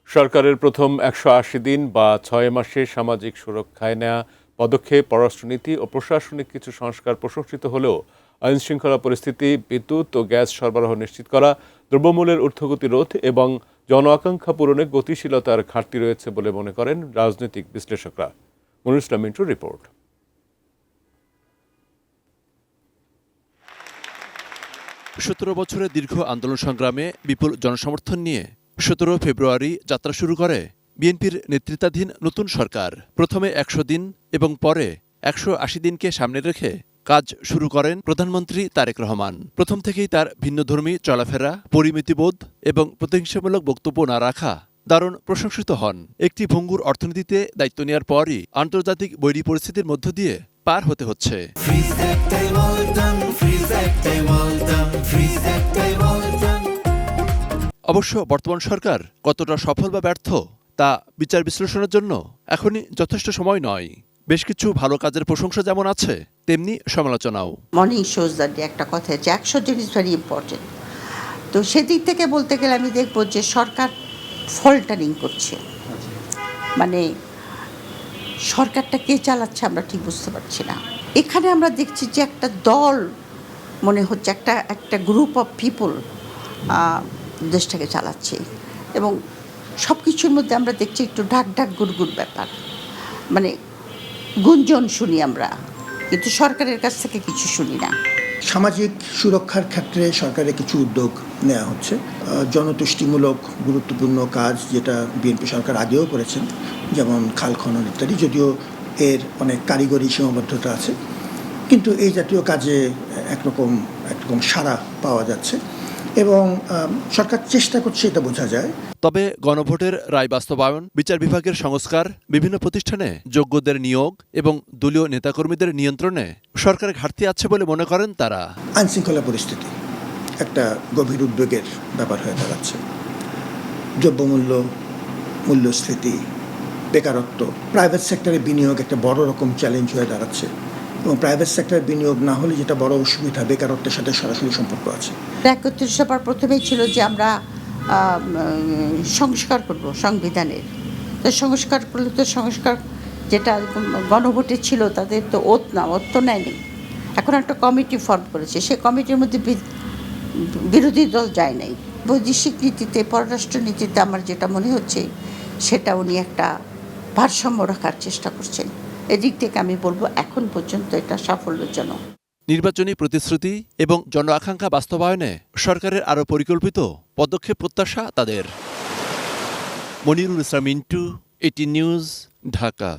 সরকারের প্রথম ১৮০ দিন বা ৬ মাসে সামাজিক সুরক্ষায় নেওয়া পদক্ষেপ, পররাষ্ট্রনীতি ও প্রশাসনিক কিছু সংস্কার প্রশংসিত হলেও আইনশৃঙ্খলা পরিস্থিতি, বিদ্যুৎ ও গ্যাস সরবরাহ নিশ্চিত করা, দ্রব্যমূল্যের ঊর্ধ্বগতি রোধ এবং জন আকাঙ্ক্ষা পূরণে গতিশীলতার ঘাটতি রয়েছে বলে মনে করেন রাজনৈতিক বিশ্লেষকরা। মনিরুল ইসলাম মিন্টুর রিপোর্ট। ১৭ বছরের দীর্ঘ আন্দোলন সংগ্রামে বিপুল জনসমর্থন নিয়ে ১৭ ফেব্রুয়ারি যাত্রা শুরু করে বিএনপির নেতৃত্বাধীন নতুন সরকার। প্রথমে ১০০ দিন এবং পরে ১৮০ দিনকে সামনে রেখে কাজ শুরু করেন প্রধানমন্ত্রী তারেক রহমান। প্রথম থেকেই তার ভিন্নধর্মী চলাফেরা, পরিমিতিবোধ এবং প্রতিহিংসামূলক বক্তব্য না রাখা দারুণ প্রশংসিত হন। একটি ভঙ্গুর অর্থনীতিতে দায়িত্ব নেওয়ার পরই আন্তর্জাতিক বৈরী পরিস্থিতির মধ্য দিয়ে পার হতে হচ্ছে। অবশ্য বর্তমান সরকার কতটা সফল বা ব্যর্থ তা বিচার বিশ্লেষণের জন্য এখনই যথেষ্ট সময় নয়। বেশ কিছু ভালো কাজের প্রশংসা যেমন আছে, তেমনি সমালোচনাও। মর্নিং শোজ দ্যাট একটা কথা আছে, ১০০ দিন ইজ ভেরি ইম্পর্টেন্ট। তো সেদিক থেকে বলতে গেলে আমি দেখব যে সরকার ফল্টারিং করছে, মানে সরকারটা কে চালাচ্ছে আমরা ঠিক বুঝতে পারছি না। এখানে আমরা দেখছি যে একটা দল মনে হচ্ছে, একটা গ্রুপ অফ পিপল দেশটাকে চালাচ্ছে এবং সব কিছুর মধ্যে আমরা দেখছি একটু ঢাক গুড়গুড় ব্যাপার, মানে গুঞ্জন শুনি আমরা, কিন্তু সরকারের কাছ থেকে কিছু শুনি না। সামাজিক সুরক্ষার ক্ষেত্রে সরকারের কিছু উদ্যোগ নেওয়া হচ্ছে, জনতুষ্টিমূলক গুরুত্বপূর্ণ কাজ যেটা বিএনপি সরকার আগেও করেছেন, যেমন খাল খনন ইত্যাদি, যদিও এর অনেক কারিগরি সীমাবদ্ধতা আছে, কিন্তু এই জাতীয় কাজে একরকম সাড়া পাওয়া যাচ্ছে এবং সরকার চেষ্টা করছে, এটা বোঝা যায়। তবে গণভোটের রায় বাস্তবায়ন, বিচার বিভাগের সংস্কার, বিভিন্ন প্রতিষ্ঠানে যোগ্যদের নিয়োগ এবং দলীয় নেতাকর্মীদের নিয়ন্ত্রণে সরকারের ঘাটতি আছে বলে মনে করেন তারা। আইনশৃঙ্খলা পরিস্থিতি একটা গভীর উদ্বেগের ব্যাপার হয়ে দাঁড়াচ্ছে। দ্রব্যমূল্য, মূল্যস্ফীতি, বেকারত্ব, প্রাইভেট সেক্টরে বিনিয়োগ একটা বড় রকম চ্যালেঞ্জ হয়ে দাঁড়াচ্ছে এবং প্রাইভেট সেক্টরে বিনিয়োগ না হলে যেটা বড় অসুবিধা, বেকারত্বের সাথে সরাসরি সম্পর্ক আছে। ৩১ সভার প্রথমেই ছিল যে আমরা সংস্কার করব সংবিধানের। তো সংস্কার করলে তো সংস্কার যেটা গণভোটে ছিল তাদের তো ওত তো নেয়নি। এখন একটা কমিটি ফর্ম করেছে, সেই কমিটির মধ্যে বিরোধী দল যায় নাই। বৈদেশিক নীতিতে, পররাষ্ট্র নীতিতে আমার যেটা মনে হচ্ছে সেটা উনি একটা ভারসাম্য রাখার চেষ্টা করছেন। এদিক থেকে আমি বলবো এখন পর্যন্ত এটা সাফল্যজনক। নির্বাচনী প্রতিশ্রুতি এবং জন আকাঙ্ক্ষা বাস্তবায়নে সরকারের আরও পরিকল্পিত পদক্ষেপ প্রত্যাশা তাদের। মনিরুল ইসলাম মিন্টু, 18 নিউজ, ঢাকা।